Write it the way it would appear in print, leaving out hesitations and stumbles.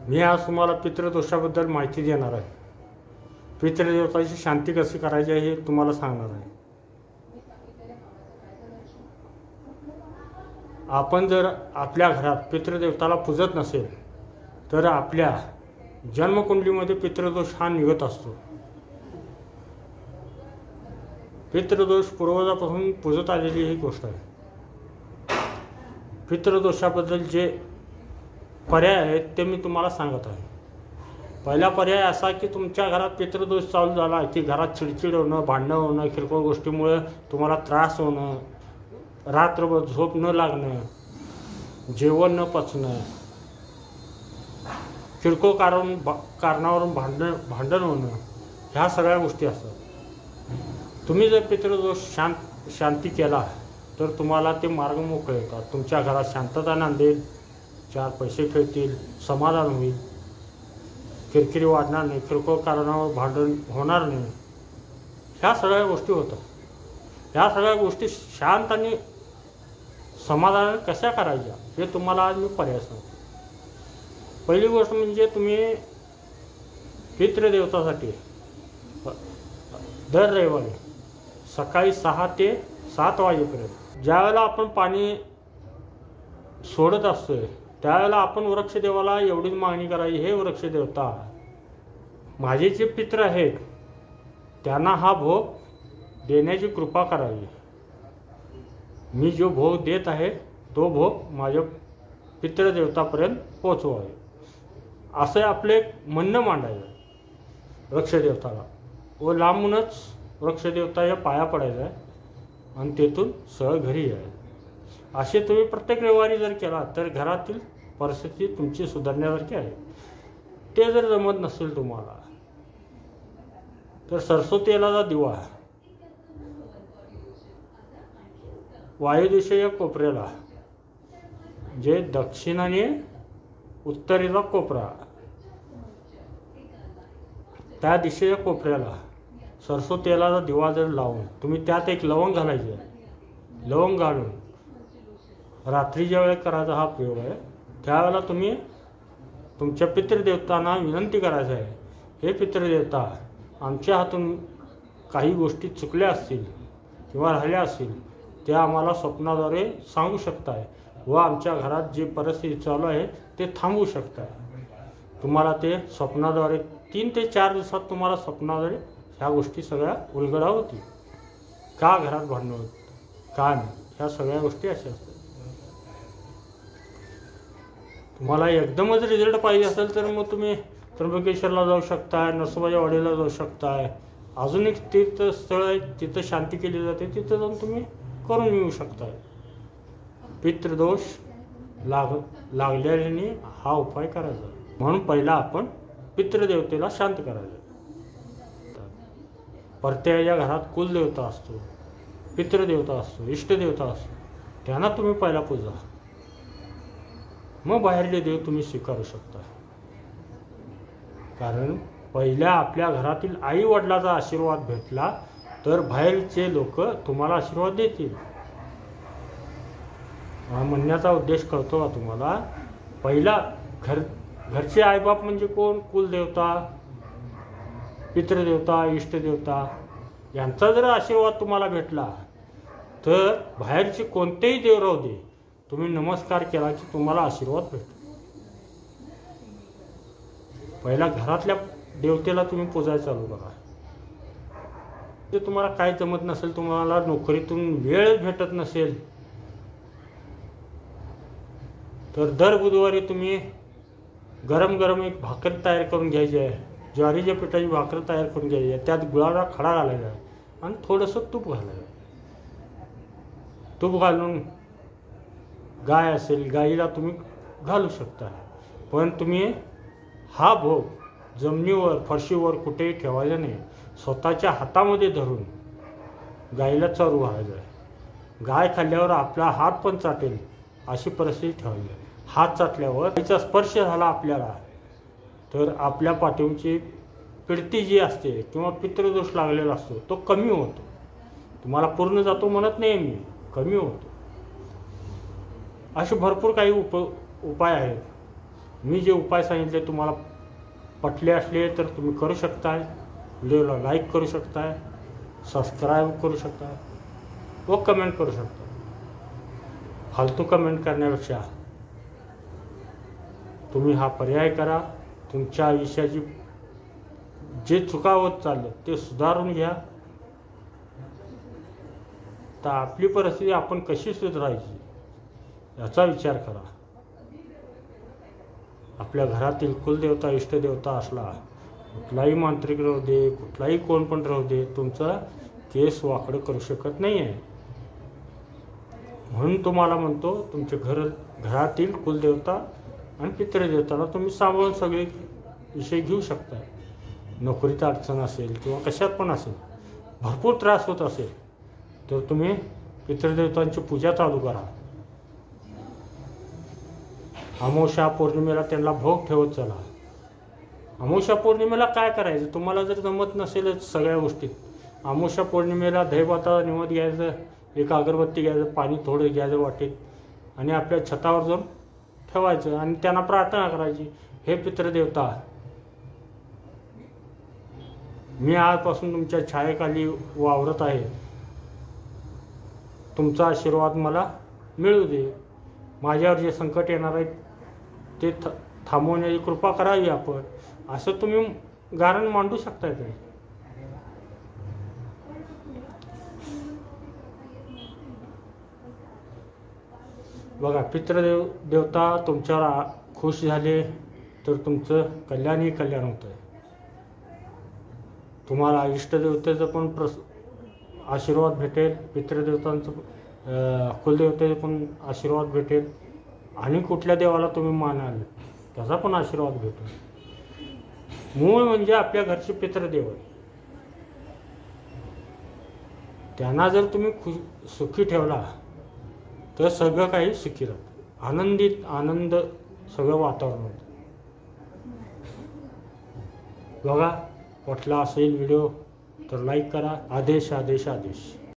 मी आज तुम्हाला पितृदोषाबद्दल माहिती देणार आहे। पितृदेवताची शांती कशी करायची हे तुम्हाला सांगणार आहे। आपण जर आपल्या घरात पितृदेवताला पूजत नसेल तर आपल्या जन्मकुंडलीमध्ये पितृदोष हा निघत असतो। पितृदोष पूर्वजापासून पूजत आलेली ही गोष्ट आहे। पितृदोषाबद्दल जे पर्याय आहेत ते मी तुम्हाला सांगत आहे। पहिला पर्याय असा की तुमच्या घरात पितृदोष चालू झाला की घरात चिडचिड होणं, भांडणं होणं, किरकोळ गोष्टीमुळे तुम्हाला त्रास होणं, रात्रभर झोप न लागणं, जेवण न पचणं, किरकोळ कारणावरून भांडण होणं, ह्या सगळ्या गोष्टी असतात। तुम्ही जर पितृदोष शांती केला तर तुम्हाला ते मार्ग मोकळे होतात। तुमच्या घरात शांतता नांदेल, चार पैसे खेळतील, समाधान होईल, किरकिरी वाढणार नाही, किरकोळ कारणावर भांडण होणार नाही, ह्या सगळ्या गोष्टी होतात। ह्या सगळ्या गोष्टी शांत आणि समाधानाने कशा करायच्या हे तुम्हाला आज मी पर्याय सांगतो। पहिली गोष्ट म्हणजे तुम्ही पितृदेवतासाठी दर रविवारी सकाळी 6 ते 7 वाजेपर्यंत ज्यावेळेला आपण पाणी सोडत असतोय त्यावेळेला आपण वृक्षदेवाला एवढीच मागणी करायची, हे वृक्षदेवता, माझे जे पितृ आहेत त्यांना हा भोग देण्याची कृपा करावी। मी जो भोग देत आहे तो भोग माझ्या पितृदेवतापर्यंत पोचवावे, असं आपले म्हणणं मांडायचं वृक्षदेवताला व लांबूनच वृक्षदेवताच्या पाया पडायचं आहे आणि तेथून सरळ घरी यायचं। असे तुम्ही प्रत्येक रविवारी जर केला तर घरातील परिस्थिती तुमची सुधारण्यासारखी आहे। ते जर जमत नसेल तुम्हाला तर सरसो तेलाचा दिवा वायुदिशेच्या कोपऱ्याला, जे दक्षिणाने उत्तरेचा कोपरा, त्या दिशेच्या कोपऱ्याला सरसो तेलाचा दिवा जर लावून तुम्ही त्यात एक लवंग घालायचे, लवंग घालून रात्रीच्या वेळेस करायचा हा प्रयोग आहे। त्यावेळेला तुम्ही तुमच्या पितृदेवतांना विनंती करायचं आहे, हे पितृदेवता, आमच्या हातून काही गोष्टी चुकल्या असतील किंवा राहिल्या असतील त्या आम्हाला स्वप्नाद्वारे सांगू शकताय व आमच्या घरात जी परिस्थिती चालू आहे ते थांबवू शकताय। तुम्हाला ते स्वप्नाद्वारे 3 ते 4 दिवसात तुम्हाला स्वप्नाद्वारे ह्या गोष्टी सगळ्या उलगडा होतील। का घरात भांडण होत, का नाही, ह्या सगळ्या गोष्टी अशा असतात। तुम्हाला एकदमच रिझल्ट पाहिजे असेल तर मग तुम्ही त्र्यंबकेश्वरला जाऊ शकताय, नरसोबाच्या वाडीला जाऊ शकताय, अजून एक तीर्थस्थळ आहे तिथं शांती केली जाते, तिथं जाऊन तुम्ही करून येऊ शकताय। पितृदोष लागल्याने हा उपाय करायचा, म्हणून पहिला आपण पितृदेवतेला शांत करायचं। प्रत्येकाच्या घरात कुलदेवता असतो, पितृदेवता असतो, इष्टदेवता असतो, त्यांना तुम्ही पहिला पूजा, मग बाहेरले देव तुम्ही स्वीकारू शकता। कारण पहिल्या आपल्या घरातील आई वडिलाचा आशीर्वाद भेटला तर बाहेरचे लोक तुम्हाला आशीर्वाद देतील। म्हणण्याचा उद्देश कळतो का तुम्हाला? पहिला घरचे आईबाप म्हणजे कोण? कुलदेवता, पितृदेवता, इष्टदेवता, यांचा जर आशीर्वाद तुम्हाला भेटला तर बाहेरचे कोणतेही देव राहू दे, तुम्ही नमस्कार केला की तुम्हाला आशीर्वाद भेटतो। पहिला घरातल्या देवतेला तुम्ही पूजायला चालू करा। ते तुम्हाला काय जमत नसेल, तुम्हाला नोकरीतून वेळ भेटत नसेल तर दर बुधवारी तुम्ही गरम गरम एक भाकर तयार करून घ्यायची आहे, ज्वारीच्या पिठाची भाकर तयार करून घ्यायची आहे, त्यात गुळाचा खडा घालायचा आहे आणि थोडंसं तूप घालायचं। तूप घालून गाय असेल, गाईला तुम्ही घालू शकता, पण तुम्ही हा भोग जमिनीवर, फरशीवर कुठेही ठेवायचा नाही, स्वतःच्या हातामध्ये धरून गाईला चरू घालायचं आहे। गाय खाल्ल्यावर आपला हात पण चाटेल अशी परिस्थिती ठेवायची आहे। हात चाटल्यावर तिचा स्पर्श झाला आपल्याला तर आपल्या पाठीवरची पिडती जी असते किंवा पितृदोष लागलेला असतो तो कमी होतो। तुम्हाला पूर्ण जातो म्हणत नाही मी, कमी होतो। असे भरपूर काही उपाय आहेत मी जे उपाय सांगितले तुम्हाला पटले असले तर तुम्ही करू शकताय, व्हिडिओला लाईक करू शकताय, सबस्क्राईब करू शकताय व कमेंट करू शकता. फालतू कमेंट करण्यापेक्षा तुम्ही हा पर्याय करा. तुमच्या आयुष्याची जे चुका होत चाललं ते सुधारून घ्या. तर आपली परिस्थिती आपण कशी सुधारायची याचा विचार करा. आपल्या घरातील कुलदेवता इष्टदेवता असला, कुठलाही मांत्रिक राहू दे, कुठलाही कोण पण राहू दे, तुमचं केस वाकडं करू शकत नाही आहे. म्हणून तुम्हाला म्हणतो तुमच्या घरातील कुलदेवता आणि पितृदेवताला तुम्ही सांभाळून सगळे विषय घेऊ शकता. नोकरीत अडचण असेल किंवा कशात पण असेल, भरपूर त्रास होत असेल तर तुम्ही पितृदेवतांची पूजा चालू करा. अमावस्या पौर्णिमेला त्यांना भोग ठेवत चला. अमावस्या पौर्णिमेला काय करायचं तुम्हाला जर जमत नसेल सगळ्या गोष्टीत, अमावस्या पौर्णिमेला दहीभाताचा निवेद घ्यायचं, एक अगरबत्ती घ्यायचं, पाणी थोडं घ्यायचं वाटेत आणि आपल्या छतावर जाऊन ठेवायचं आणि त्यांना प्रार्थना करायची, हे पितृदेवता, मी आजपासून तुमच्या छायेखाली वावरत आहे, तुमचा आशीर्वाद मला मिळू दे. माझ्यावर जे संकट येणार आहे ते थांबवण्याची कृपा करावी आपण, असं तुम्ही गारण मांडू शकता. ते बघा, पितृदेवता तुमच्यावर खुश झाले तर तुमचं कल्याणही कल्याण होतं. तुम्हाला इष्टदेवतेचं पण आशीर्वाद भेटेल, पितृदेवतांचं कुलदेवतेचं पण आशीर्वाद भेटेल आणि कुठल्या देवाला तुम्ही मानाल त्याचा पण आशीर्वाद भेटेल. मूळ म्हणजे आपल्या घरचे पितृदेव आहे. त्यांना जर तुम्ही सुखी ठेवला तर सगळं काही सुखी राहतं, आनंद सगळं वातावरण होतं. बघा, वाटला असेल व्हिडिओ तर लाईक करा. आदेश आदेश आदेश.